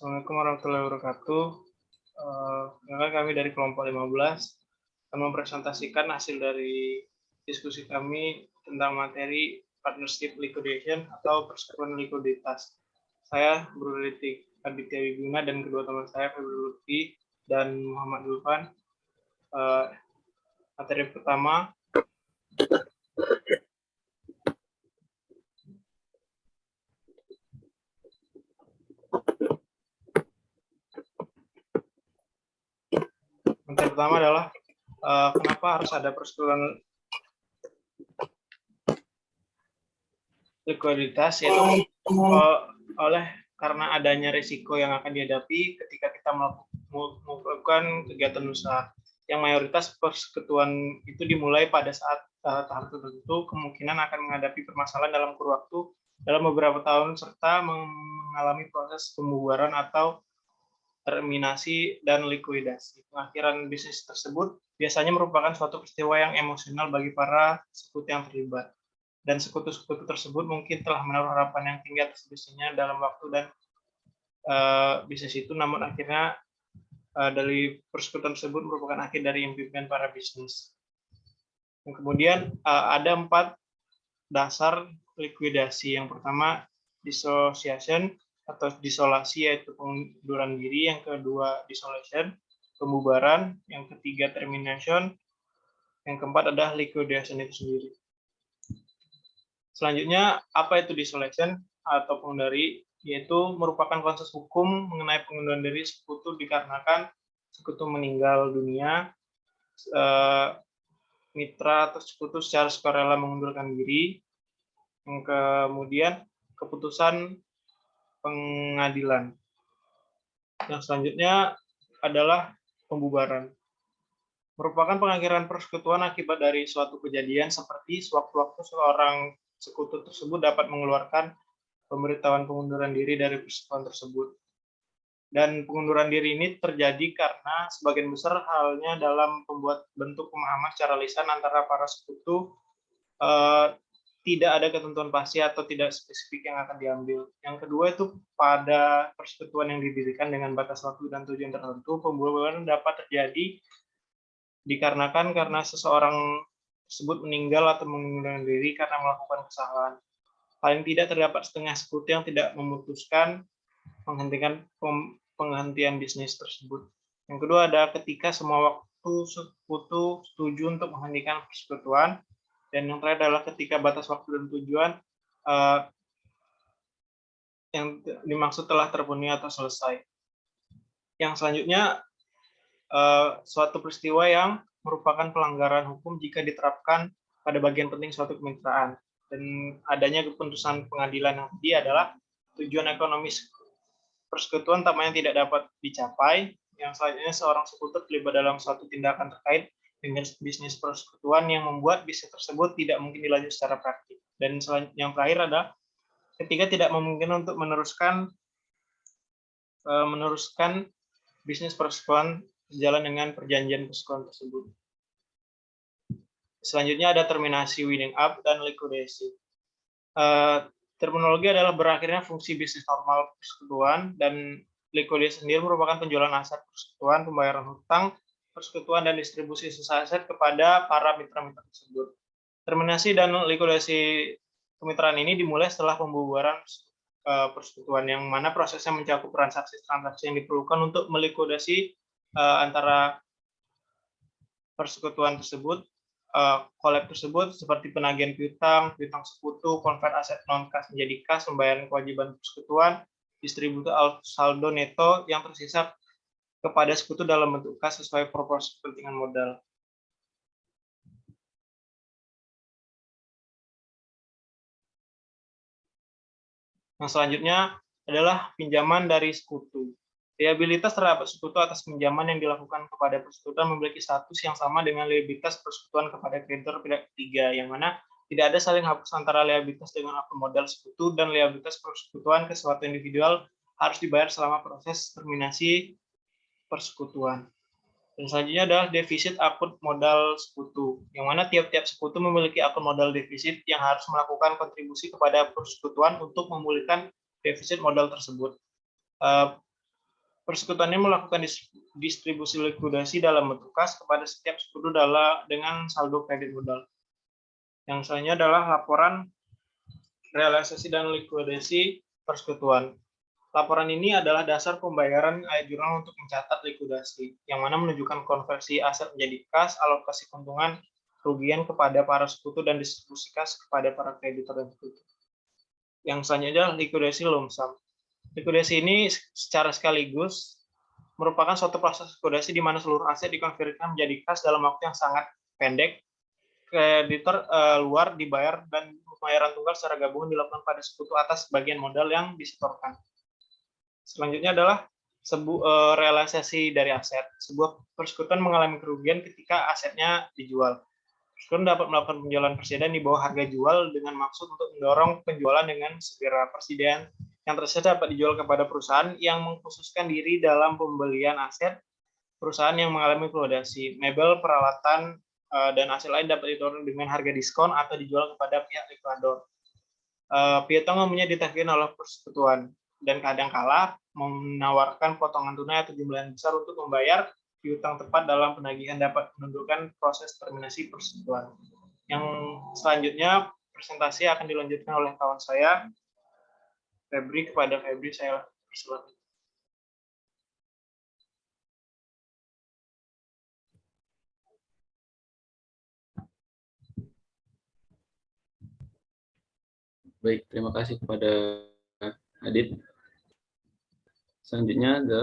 Assalamualaikum warahmatullahi wabarakatuh. Kami dari kelompok 15 akan mempresentasikan hasil dari diskusi kami tentang materi partnership liquidation atau persekutuan likuiditas. Saya Bruliti Aditya Wiguna dan kedua teman saya Febri Lutfi dan Muhammad Zulfan. Materi pertama adalah kenapa harus ada persekutuan likuiditas, yaitu karena adanya risiko yang akan dihadapi ketika kita melakukan kegiatan usaha. Yang mayoritas persekutuan itu dimulai pada saat tahap tertentu kemungkinan akan menghadapi permasalahan dalam kurun waktu dalam beberapa tahun serta mengalami proses pembubaran atau terminasi dan likuidasi. Pengakhiran bisnis tersebut biasanya merupakan suatu peristiwa yang emosional bagi para sekutu yang terlibat. Dan sekutu-sekutu tersebut mungkin telah menaruh harapan yang tinggi atas bisnisnya dalam waktu dan bisnis itu, namun akhirnya dari persekutuan tersebut merupakan akhir dari impian para bisnis. Dan kemudian ada 4 dasar likuidasi. Yang pertama, dissociation atau disolasi, yaitu pengunduran diri. Yang kedua, dissolution, pembubaran. Yang ketiga, termination. Yang keempat adalah liquidation itu sendiri. Selanjutnya, apa itu dissolution atau pengunduran diri? Yaitu merupakan proses hukum mengenai pengunduran diri sekutu dikarenakan sekutu meninggal dunia, mitra atau sekutu secara sukarela mengundurkan diri. Yang kemudian, keputusan pengadilan. Yang selanjutnya adalah pembubaran. Merupakan pengakhiran persekutuan akibat dari suatu kejadian seperti sewaktu-waktu seorang sekutu tersebut dapat mengeluarkan pemberitahuan pengunduran diri dari persekutuan tersebut. Dan pengunduran diri ini terjadi karena sebagian besar halnya dalam pembuat bentuk pemahaman secara lisan antara para sekutu tidak ada ketentuan pasti atau tidak spesifik yang akan diambil. Yang kedua itu pada persekutuan yang didirikan dengan batas waktu dan tujuan tertentu, pembubaran dapat terjadi dikarenakan karena seseorang tersebut meninggal atau mengundurkan diri karena melakukan kesalahan. Paling tidak terdapat setengah sekutu yang tidak memutuskan penghentian bisnis tersebut. Yang kedua ada ketika semua waktu sekutu setuju untuk menghentikan persekutuan. Dan yang terakhir adalah ketika batas waktu dan tujuan yang dimaksud telah terpenuhi atau selesai. Yang selanjutnya, suatu peristiwa yang merupakan pelanggaran hukum jika diterapkan pada bagian penting suatu kemitraan. Dan adanya keputusan pengadilan yang tadi adalah tujuan ekonomis persekutuan tampaknya tidak dapat dicapai. Yang selanjutnya, seorang sekutu terlibat dalam suatu tindakan terkait dengan bisnis persekutuan yang membuat bisnis tersebut tidak mungkin dilanjut secara praktik. Dan yang terakhir adalah ketika tidak memungkinkan untuk meneruskan bisnis persekutuan sejalan dengan perjanjian persekutuan tersebut. Selanjutnya ada terminasi, winding up, dan liquidasi. Terminologi adalah berakhirnya fungsi bisnis normal persekutuan, dan liquidasi sendiri merupakan penjualan aset persekutuan, pembayaran hutang persekutuan, dan distribusi sisa aset kepada para mitra-mitra tersebut. Terminasi dan likuidasi kemitraan ini dimulai setelah pembubaran persekutuan, yang mana prosesnya mencakup transaksi-transaksi yang diperlukan untuk melikuidasi antara persekutuan tersebut, kolab tersebut, seperti penagihan piutang, piutang sekutu, konvert aset non-kas menjadi kas, pembayaran kewajiban persekutuan, distribusi saldo neto yang tersisa kepada sekutu dalam bentuk kas sesuai proporsi kepentingan modal. Yang selanjutnya adalah pinjaman dari sekutu. Liabilitas terhadap sekutu atas pinjaman yang dilakukan kepada persekutuan memiliki status yang sama dengan liabilitas persekutuan kepada kreditor pihak ketiga, yang mana tidak ada saling hapus antara liabilitas dengan akun modal sekutu dan liabilitas persekutuan ke suatu individual harus dibayar selama proses terminasi persekutuan. Dan selanjutnya adalah defisit akun modal sekutu, yang mana tiap-tiap sekutu memiliki akun modal defisit yang harus melakukan kontribusi kepada persekutuan untuk memulihkan defisit modal tersebut. Persekutuannya melakukan distribusi likuidasi dalam bentuk kas kepada setiap sekutu dengan saldo kredit modal. Yang selanjutnya adalah laporan realisasi dan likuidasi persekutuan. Laporan ini adalah dasar pembayaran jurnal untuk mencatat likuidasi, yang mana menunjukkan konversi aset menjadi kas, alokasi keuntungan, kerugian kepada para sekutu, dan distribusi kas kepada para kreditor dan sekutu. Yang selanjutnya adalah likuidasi lump sum. Likuidasi ini secara sekaligus merupakan suatu proses likuidasi di mana seluruh aset dikonvertikan menjadi kas dalam waktu yang sangat pendek. Kreditor luar dibayar dan pembayaran tunggal secara gabungan dilakukan pada sekutu atas bagian modal yang disetorkan. Selanjutnya adalah realisasi dari aset. Sebuah persekutuan mengalami kerugian ketika asetnya dijual. Persekutuan dapat melakukan penjualan persediaan di bawah harga jual dengan maksud untuk mendorong penjualan dengan segera. Persediaan yang tersisa dapat dijual kepada perusahaan yang mengkhususkan diri dalam pembelian aset, perusahaan yang mengalami likuidasi, mebel, peralatan, dan aset lain dapat ditawarkan dengan harga diskon atau dijual kepada pihak likuidator. Piutang umumnya ditagihkan oleh persekutuan dan kadang-kala menawarkan potongan tunai atau jumlah yang besar untuk membayar piutang tepat dalam penagihan dapat menunjukkan proses terminasi persekutuan. Yang selanjutnya presentasi akan dilanjutkan oleh kawan saya Febri. Kepada Febri saya persilakan. Baik, terima kasih kepada Adit. Selanjutnya ada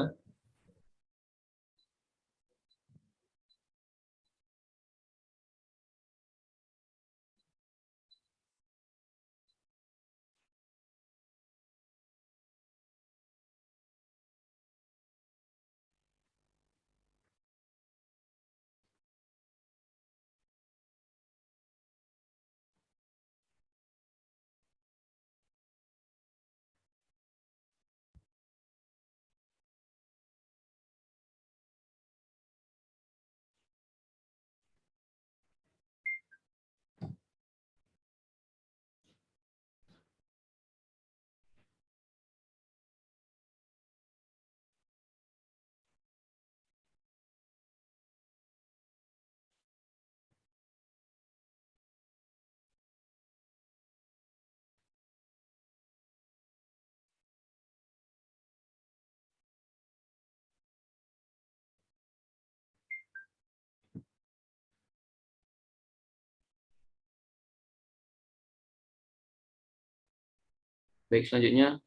selanjutnya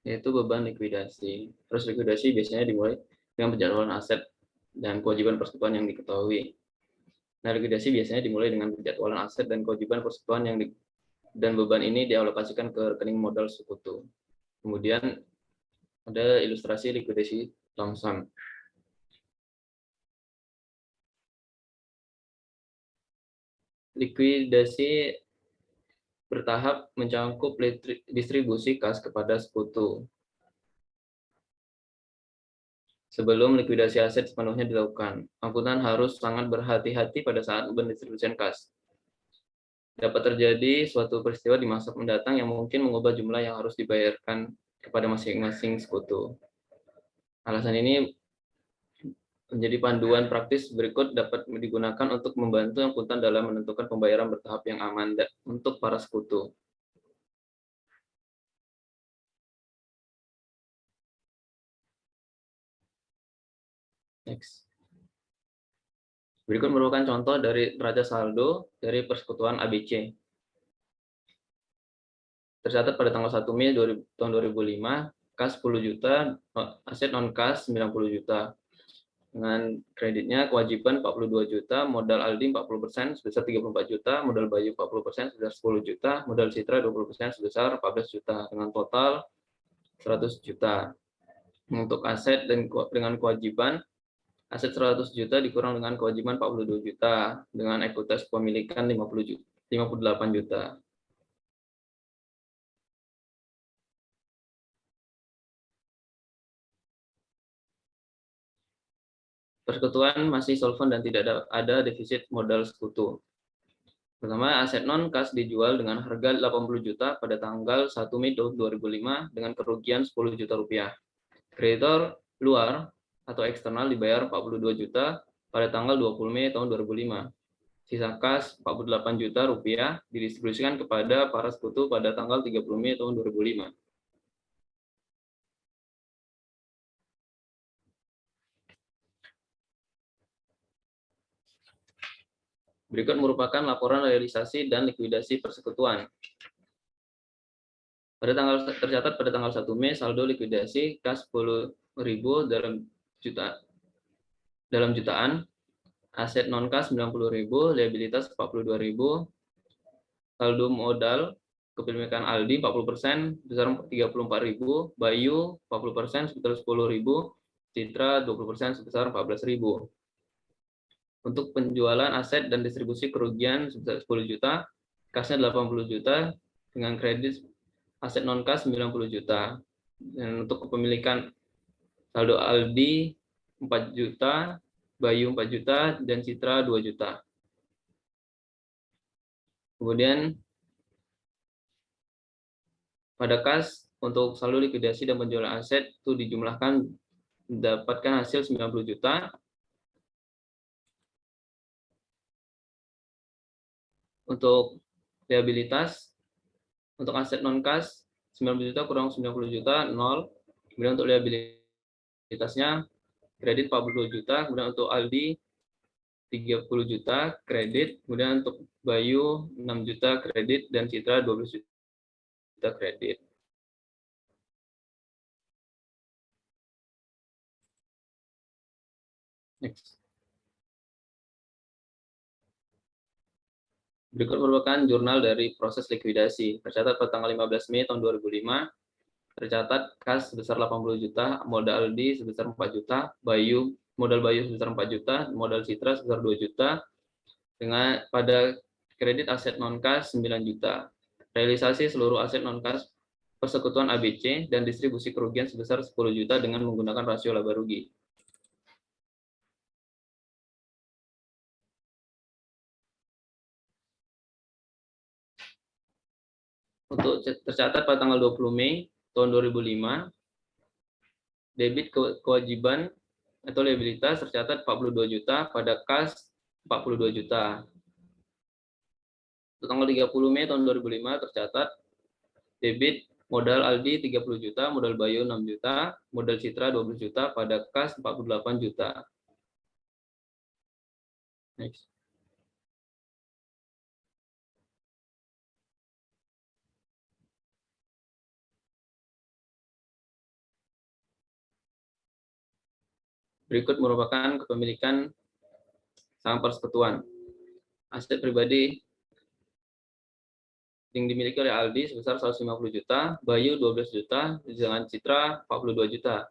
yaitu beban likuidasi. Terus likuidasi biasanya dimulai dengan penjadwalan aset dan kewajiban persekutuan yang diketahui. Nah, likuidasi biasanya dimulai dengan penjadwalan aset dan kewajiban persekutuan dan beban ini dialokasikan ke rekening modal sekutu. Kemudian ada ilustrasi likuidasi lump sum. Likuidasi bertahap mencakup distribusi kas kepada sekutu. Sebelum likuidasi aset sepenuhnya dilakukan, akuntan harus sangat berhati-hati pada saat pendistribusian kas. Dapat terjadi suatu peristiwa di masa mendatang yang mungkin mengubah jumlah yang harus dibayarkan kepada masing-masing sekutu. Alasan ini menjadi panduan praktis berikut dapat digunakan untuk membantu akuntan dalam menentukan pembayaran bertahap yang aman untuk para sekutu. Next. Berikut merupakan contoh dari neraca saldo dari persekutuan ABC. Tercatat pada tanggal 1 Mei tahun 2005, kas 10 juta, aset non-kas 90 juta. Dengan kreditnya kewajiban 42 juta, modal Aldi 40% sebesar 34 juta, modal Bayu 40% sebesar 10 juta, modal Citra 20% sebesar 14 juta, dengan total 100 juta. Untuk aset dan dengan kewajiban, aset 100 juta dikurang dengan kewajiban 42 juta, dengan ekuitas kepemilikan 58 juta. Persekutuan masih solvent dan tidak ada defisit modal sekutu. Pertama, aset non-kas dijual dengan harga 80 juta pada tanggal 1 Mei 2005 dengan kerugian 10 juta rupiah. Kreditor luar atau eksternal dibayar 42 juta pada tanggal 20 Mei tahun 2005. Sisa kas 48 juta rupiah didistribusikan kepada para sekutu pada tanggal 30 Mei tahun 2005. Berikut merupakan laporan realisasi dan likuidasi persekutuan. Tercatat pada tanggal 1 Mei saldo likuidasi kas 10.000 dalam jutaan, aset non kas 90.000, liabilitas 42.000, saldo modal kepemilikan Aldi 40% sebesar 34.000, Bayu 40% sebesar 10.000, Citra 20% sebesar 14.000. Untuk penjualan aset dan distribusi kerugian sebesar 10 juta, kasnya 80 juta, dengan kredit aset non kas 90 juta. Dan untuk kepemilikan saldo Aldi 4 juta, Bayu 4 juta, dan Citra 2 juta. Kemudian pada kas untuk saldo likuidasi dan penjualan aset itu dijumlahkan mendapatkan hasil 90 juta. Untuk liabilitas, untuk aset non kas 90 juta kurang 90 juta 0. Kemudian untuk liabilitasnya kredit 42 juta, kemudian untuk Aldi 30 juta kredit, kemudian untuk Bayu 6 juta kredit, dan Citra 12 juta kredit. Next. Berikut merupakan jurnal dari proses likuidasi. Tercatat pada tanggal 15 Mei tahun 2005, tercatat kas sebesar 80 juta, modal Aldi sebesar 4 juta, modal Bayu sebesar 4 juta, modal Citra sebesar 2 juta, dengan pada kredit aset non kas 9 juta. Realisasi seluruh aset non kas persekutuan ABC dan distribusi kerugian sebesar 10 juta dengan menggunakan rasio laba rugi. Untuk tercatat pada tanggal 20 Mei tahun 2005, debit kewajiban atau liabilitas tercatat 42 juta, pada kas 42 juta. Untuk tanggal 30 Mei tahun 2005 tercatat debit modal Aldi 30 juta, modal Bayu 6 juta, modal Citra 12 juta, pada kas 48 juta. Next. Berikut merupakan kepemilikan saham persekutuan. Aset pribadi yang dimiliki oleh Aldi sebesar 150 juta, Bayu 12 juta, dengan Citra 42 juta.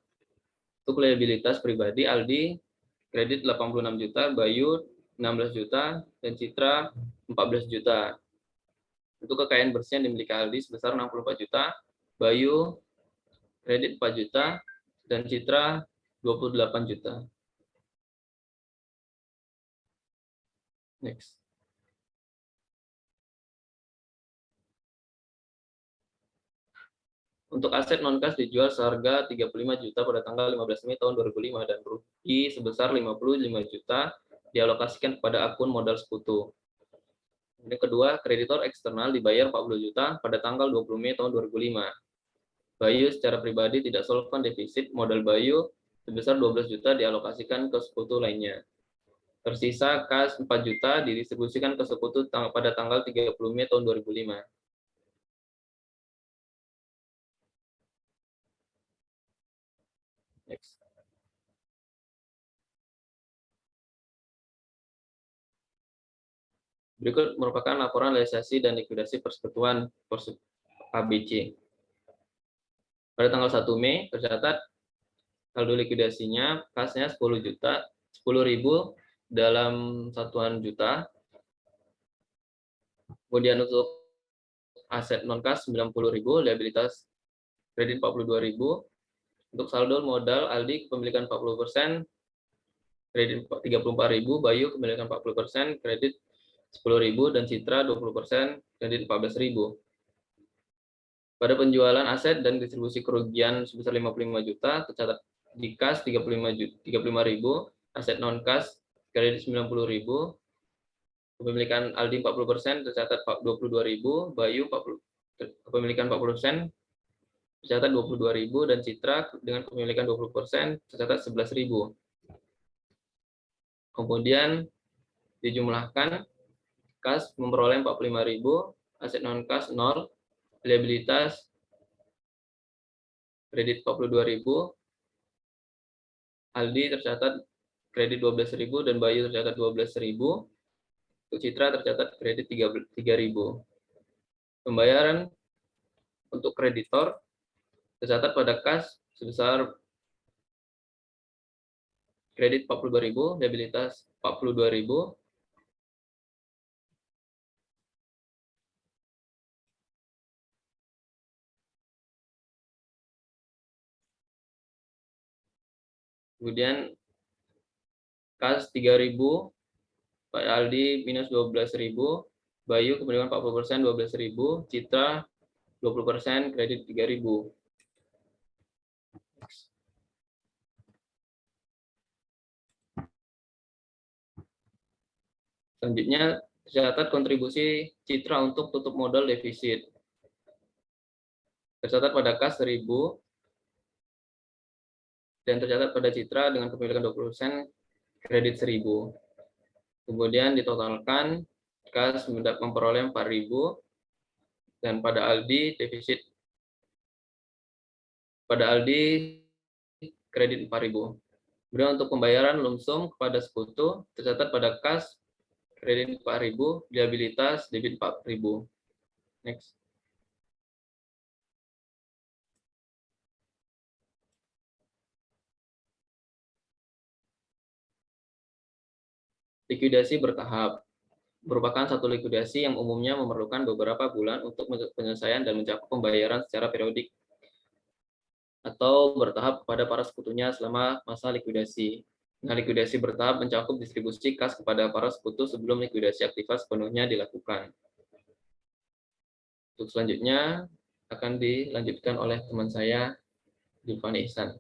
Untuk liabilitas pribadi Aldi kredit 86 juta, Bayu 16 juta, dan Citra 14 juta. Untuk kekayaan bersih yang dimiliki Aldi sebesar 64 juta, Bayu kredit 4 juta, dan Citra 28 juta. Next. Untuk aset non kas dijual seharga 35 juta pada tanggal 15 Mei tahun 2005 dan rugi sebesar 55 juta dialokasikan kepada akun modal sekutu. Yang kedua, kreditor eksternal dibayar 40 juta pada tanggal 20 Mei tahun 2005. Bayu secara pribadi tidak solven defisit modal Bayu sebesar 12 juta dialokasikan ke sekutu lainnya. Tersisa kas 4 juta didistribusikan ke sekutu pada tanggal 30 Mei tahun 2005. Next. Berikut merupakan laporan realisasi dan likuidasi persekutuan ABC. Pada tanggal 1 Mei tercatat saldo likuidasinya kasnya 10 juta, 10.000 dalam satuan juta. Kemudian untuk aset non kas 90.000, liabilitas kredit 42.000. Untuk saldo modal Aldi kepemilikan 40%, kredit 34.000, Bayu kepemilikan 40%, kredit 10.000, dan Citra 20%, kredit 14.000. Pada penjualan aset dan distribusi kerugian sebesar 55 juta, tercatat di kas 35.000, aset non kas kredit 90.000, kepemilikan Aldi 40% tercatat 22.000, Bayu 40, kepemilikan 40% tercatat 22.000, dan Citra dengan kepemilikan 20% tercatat 11.000. Kemudian dijumlahkan, kas memperoleh 45.000, aset non kas 0, liabilitas kredit 42.000, Aldi tercatat kredit 12.000 dan Bayu tercatat 12.000, untuk Citra tercatat kredit 3.000. Pembayaran untuk kreditor tercatat pada kas sebesar kredit 42.000, liabilitas 42.000, kemudian kas 3.000, Pak Aldi minus 12.000, Bayu kepemilikan 40% 12.000, Citra 20% kredit 3.000. Selanjutnya tercatat kontribusi Citra untuk tutup modal defisit. Tercatat pada kas 1.000 dan tercatat pada Citra dengan kepemilikan 20% kredit 1.000. Kemudian ditotalkan, kas memperoleh 4.000 dan pada Aldi defisit, pada Aldi kredit 4.000. Kemudian untuk pembayaran lump sum kepada sekutu tercatat pada kas kredit 4.000, liabilitas debit 4.000. Next. Likuidasi bertahap merupakan satu likuidasi yang umumnya memerlukan beberapa bulan untuk penyelesaian dan mencakup pembayaran secara periodik atau bertahap kepada para sekutunya selama masa likuidasi. Nah, likuidasi bertahap mencakup distribusi kas kepada para sekutu sebelum likuidasi aktiva sepenuhnya dilakukan. Untuk selanjutnya akan dilanjutkan oleh teman saya, Julfani Ihsan.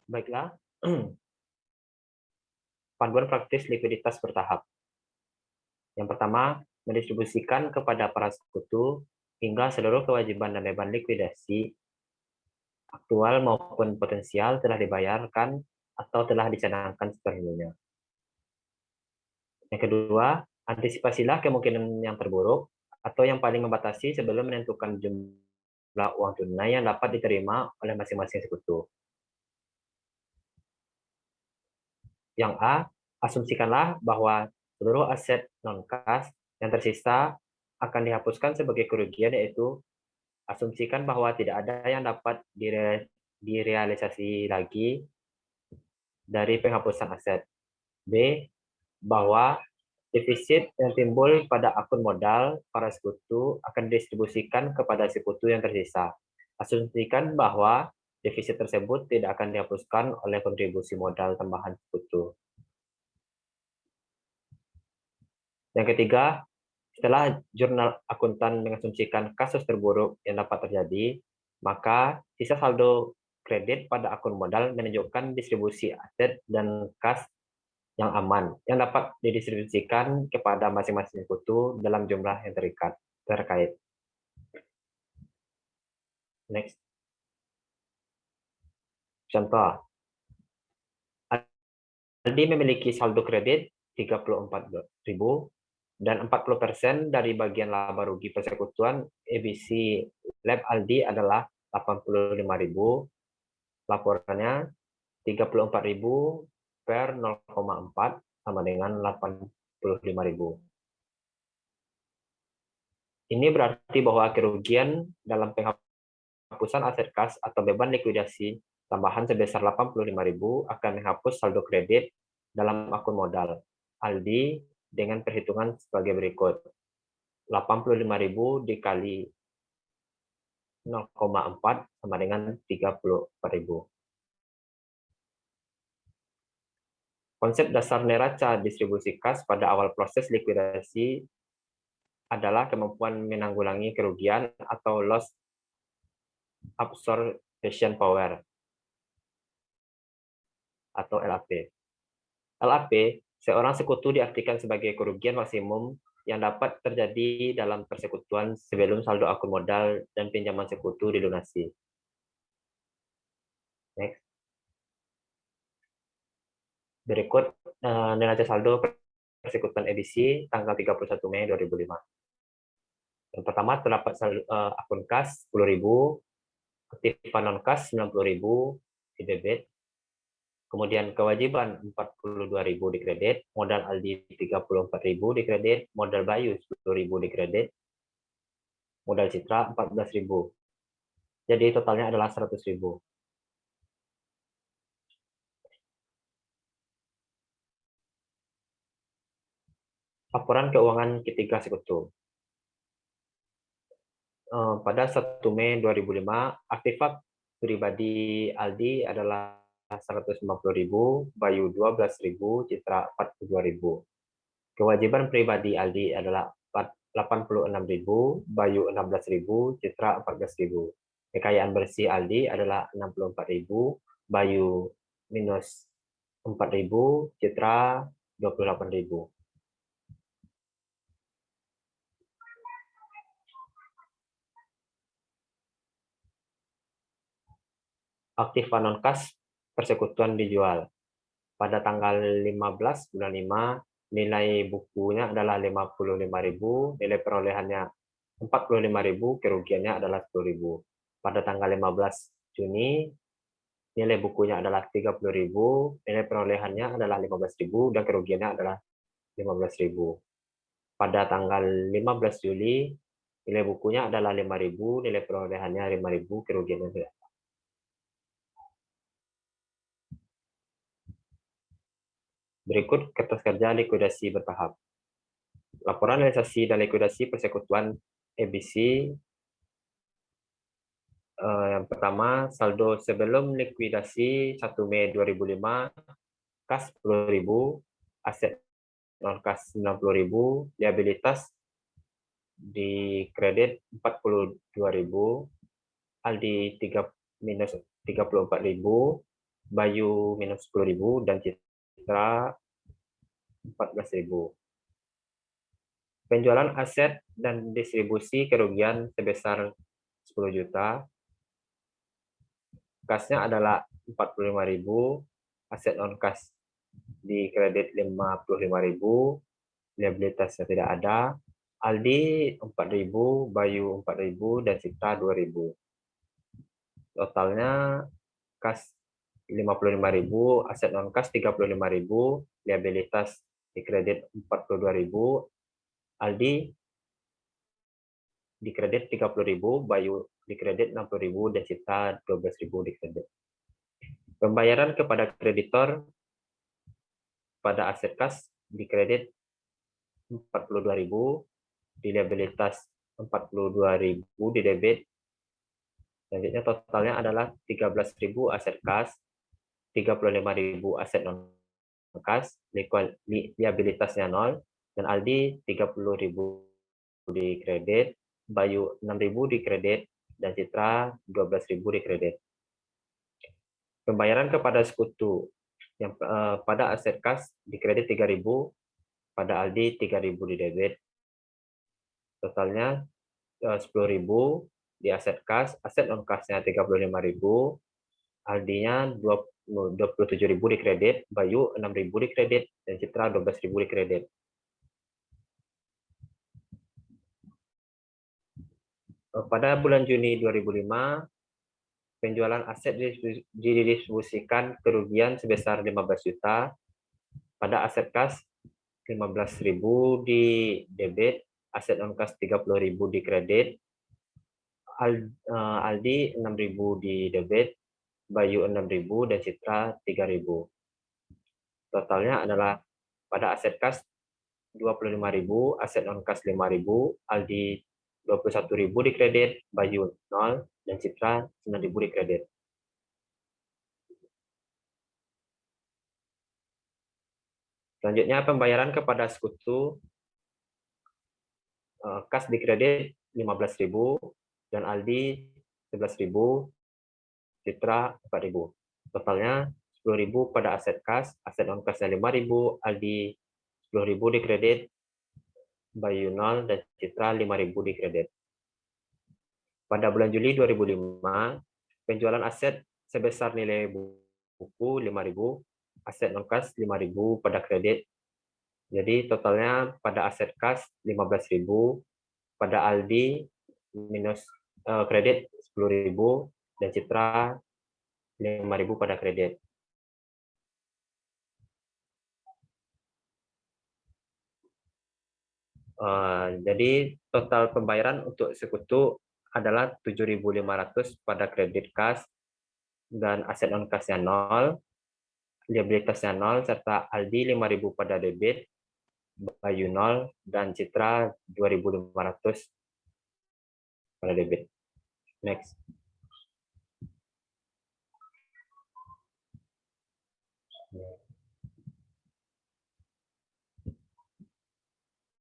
Baiklah, panduan praktis likuiditas bertahap. Yang pertama, mendistribusikan kepada para sekutu hingga seluruh kewajiban dan beban likuidasi aktual maupun potensial telah dibayarkan atau telah dicadangkan sepenuhnya. Yang kedua, antisipasilah kemungkinan yang terburuk atau yang paling membatasi sebelum menentukan jumlah uang tunai yang dapat diterima oleh masing-masing sekutu. Yang A, asumsikanlah bahwa seluruh aset non-kas yang tersisa akan dihapuskan sebagai kerugian, yaitu asumsikan bahwa tidak ada yang dapat direalisasi lagi dari penghapusan aset. B, bahwa defisit yang timbul pada akun modal para sekutu akan didistribusikan kepada sekutu yang tersisa. Asumsikan bahwa defisit tersebut tidak akan dihapuskan oleh kontribusi modal tambahan sekutu. Yang ketiga, setelah jurnal akuntan mengasumsikan kasus terburuk yang dapat terjadi, maka sisa saldo kredit pada akun modal menunjukkan distribusi aset dan kas yang aman, yang dapat didistribusikan kepada masing-masing sekutu dalam jumlah yang terkait. Next. Contoh, Aldi memiliki saldo kredit 34.000 dan 40% dari bagian laba rugi persekutuan ABC Lab Aldi adalah 85.000. Laporannya 34.000 per 0,4 sama dengan 85.000. Ini berarti bahwa kerugian dalam penghapusan aset kas atau beban likuidasi tambahan sebesar 85.000 akan menghapus saldo kredit dalam akun modal Aldi dengan perhitungan sebagai berikut. 85.000 dikali 0,4 sama dengan 34.000. Konsep dasar neraca distribusi kas pada awal proses likuidasi adalah kemampuan menanggulangi kerugian atau loss absorption power atau LAP. LAP, seorang sekutu diartikan sebagai kerugian maksimum yang dapat terjadi dalam persekutuan sebelum saldo akun modal dan pinjaman sekutu dilunasi. Next. Berikut neraca saldo persekutuan edisi tanggal 31 Mei 2005. Yang pertama terdapat saldo, akun kas 10.000, aktifan non kas 90.000 di debit. Kemudian kewajiban 42.000 di kredit, modal Aldi 34.000 di kredit, modal Bayu 10.000 di kredit, modal Citra 14.000. Jadi totalnya adalah 100.000. Laporan keuangan ketiga sekutu. Pada 1 Mei 2005, aktifat pribadi Aldi adalah 150.000, Bayu 12.000, Citra 42.000. Kewajiban pribadi Aldi adalah 86.000, Bayu 16.000, Citra 14.000. Kekayaan bersih Aldi adalah 64.000, Bayu minus 4.000, Citra 28.000. Aktifan non kas persekutuan dijual. Pada tanggal 15 bulan 5, nilai bukunya adalah 55.000, nilai perolehannya 45.000, kerugiannya adalah 10.000. Pada tanggal 15 Juni, nilai bukunya adalah 30.000, nilai perolehannya adalah 15.000, dan kerugiannya adalah 15.000. Pada tanggal 15 Juli, nilai bukunya adalah 5.000, nilai perolehannya 5.000, kerugiannya tidak. Berikut kertas kerja likuidasi bertahap. Laporan realisasi dan likuidasi persekutuan ABC. Yang pertama, saldo sebelum likuidasi 1 Mei 2005, kas 10.000, aset non kas 90.000, liabilitas di kredit 42.000, Aldi minus 34.000, Bayu minus 10.000, dan Citra 14.000. Penjualan aset dan distribusi kerugian sebesar 10 juta. Kasnya adalah 45.000, aset non kas di kredit 55.000, liabilitasnya tidak ada. Aldi 4.000, Bayu 4.000, dan Citra 2.000. Totalnya kas 55.000, aset non kas 35.000, liabilitas di kredit 42.000, Aldi di kredit 30.000, Bayu di kredit 60.000, dan Citra 12.000 di kredit. Pembayaran kepada kreditor pada aset kas di kredit 42.000, di liabilitas 42.000 di debit. Selanjutnya totalnya adalah 13.000 aset kas, 35.000 aset non kas, liabilitasnya 0, dan Aldi 30.000 di kredit, Bayu 6.000 di kredit, dan Citra 12.000 di kredit. Pembayaran kepada sekutu yang pada aset kas di kredit 3.000, pada Aldi 3.000 di debit. Totalnya 10.000 di aset kas, aset non kasnya 35.000, Aldinya 27.000 di kredit, Bayu 6.000 di kredit, dan Citra 12.000 di kredit. Pada bulan Juni 2005, penjualan aset didistribusikan kerugian sebesar 15 juta. Pada aset kas 15.000 di debit, aset non kas 30.000 di kredit, Aldi 6.000 di debit, Bayu 6.000, dan Citra 3.000. Totalnya adalah pada aset kas 25.000, aset non kas 5.000, Aldi 21.000 di kredit, Bayu 0, dan Citra 9.000 di kredit. Selanjutnya pembayaran kepada sekutu Kas di kredit 15.000 dan Aldi 11.000, Citra 4.000. Totalnya 10.000 pada aset kas, aset non kasnya 5.000, Aldi 10.000 di kredit, Bayu 0 dan Citra 5.000 di kredit. Pada bulan Juli 2005, penjualan aset sebesar nilai buku 5.000, aset non kas 5.000 pada kredit. Jadi totalnya pada aset kas 15.000, pada Aldi minus kredit 10.000 dan Citra 5.000 pada kredit. Jadi total pembayaran untuk sekutu adalah 7.500 pada kredit kas dan aset non kasnya 0, liabilitasnya 0, serta Aldi 5.000 pada debit, Bayu 0, dan Citra 2.500 pada debit. Next.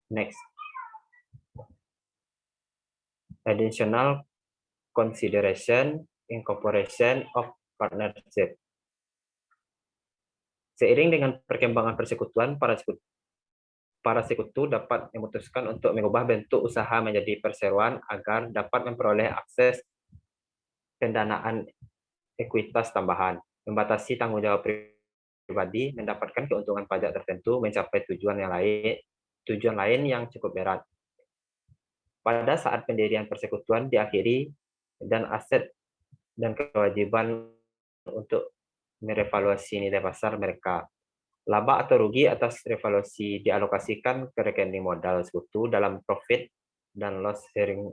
Next. Additional consideration incorporation of partnership. Seiring dengan perkembangan persekutuan, para sekutu dapat memutuskan untuk mengubah bentuk usaha menjadi perseroan agar dapat memperoleh akses pendanaan ekuitas tambahan, membatasi tanggung jawab pribadi, mendapatkan keuntungan pajak tertentu, mencapai tujuan lain yang cukup berat. Pada saat pendirian persekutuan diakhiri dan aset dan kewajiban untuk merevaluasi nilai pasar mereka. Laba atau rugi atas revaluasi dialokasikan ke rekening modal sekutu dalam profit dan loss sharing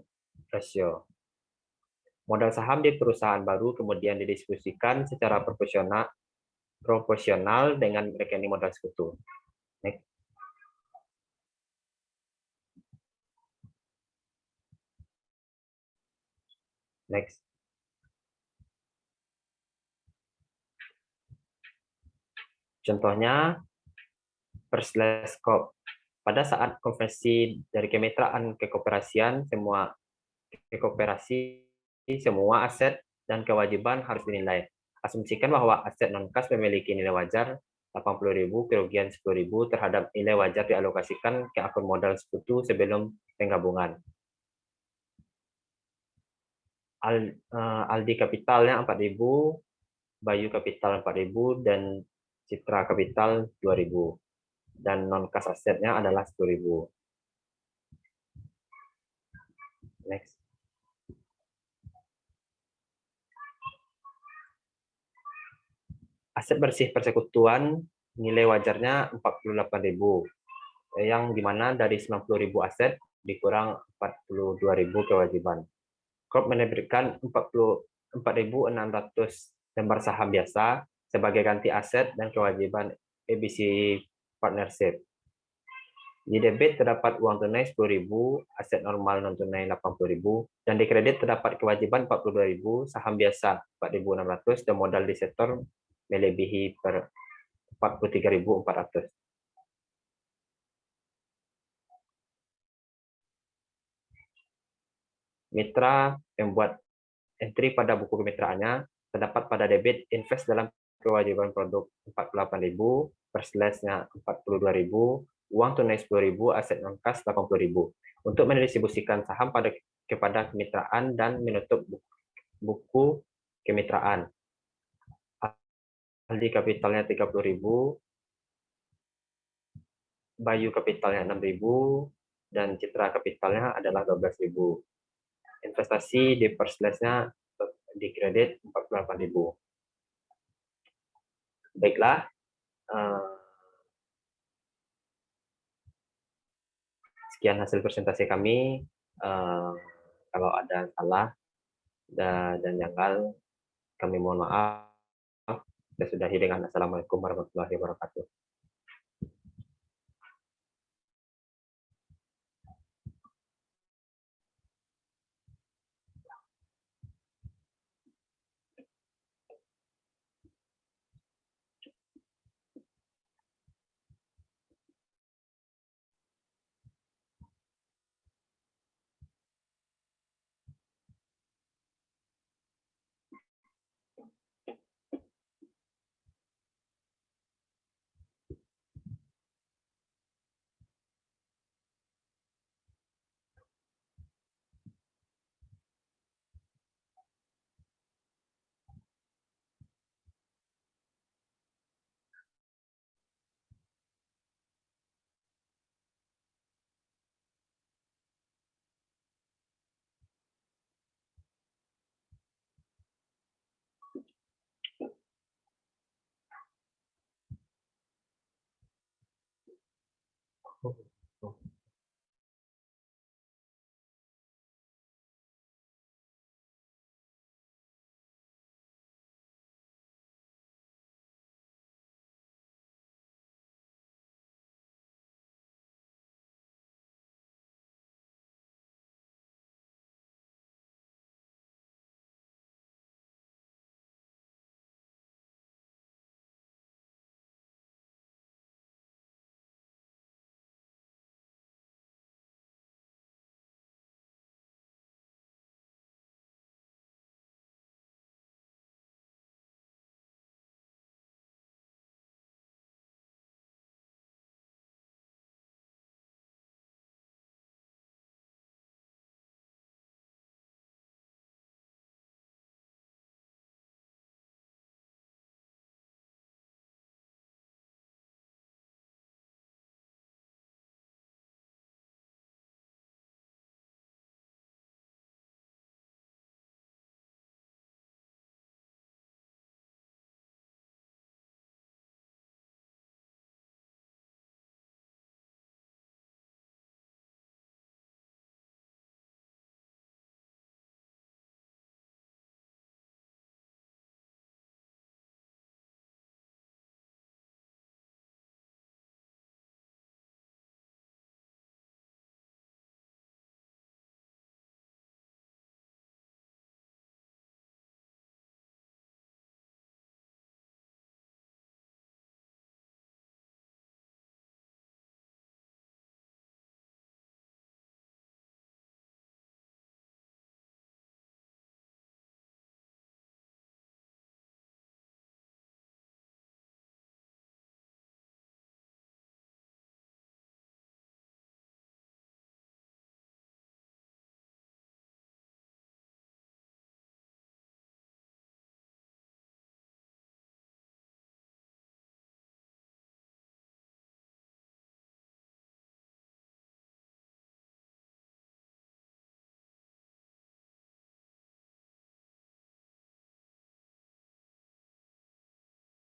ratio. Modal saham di perusahaan baru kemudian didistribusikan secara proporsional dengan rekening modal sekutu. Next. Next. Contohnya, First Corp. Pada saat konversi dari kemitraan ke kooperasian, semua aset dan kewajiban harus dinilai. Asumsikan bahwa aset non-kas memiliki nilai wajar 80.000, kerugian 10.000 terhadap nilai wajar dialokasikan ke akun modal sekutu sebelum penggabungan. Aldi kapitalnya 4.000, Bayu kapital 4.000, dan Citra kapital 2.000. Dan non-kas asetnya adalah 10.000. Next. Aset bersih persekutuan nilai wajarnya 48.000, yang dimana dari 90.000 aset dikurang 42.000 kewajiban. Corp menerbitkan 44.600 lembar saham biasa sebagai ganti aset dan kewajiban ABC Partnership. Di debit terdapat uang tunai 10.000, aset normal non tunai 80.000, dan di kredit terdapat kewajiban 42.000, saham biasa 4.600, dan modal di sektor melebihi per 43.400. Mitra membuat entry pada buku kemitraannya, terdapat pada debit invest dalam kewajiban produk 48.000, perslesnya 42.000, uang tunai 10.000, aset non-kas 80.000, untuk mendistribusikan saham kepada kemitraan dan menutup buku kemitraan. Aldi kapitalnya 30.000, Bayu kapitalnya 6.000, dan Citra kapitalnya adalah 12.000. Investasi di perslesnya di kredit 48.000. Baiklah, sekian hasil presentasi kami. Kalau ada salah dan janggal, kami mohon maaf. Saya sudahi dengan Assalamualaikum warahmatullahi wabarakatuh. Oh, oh.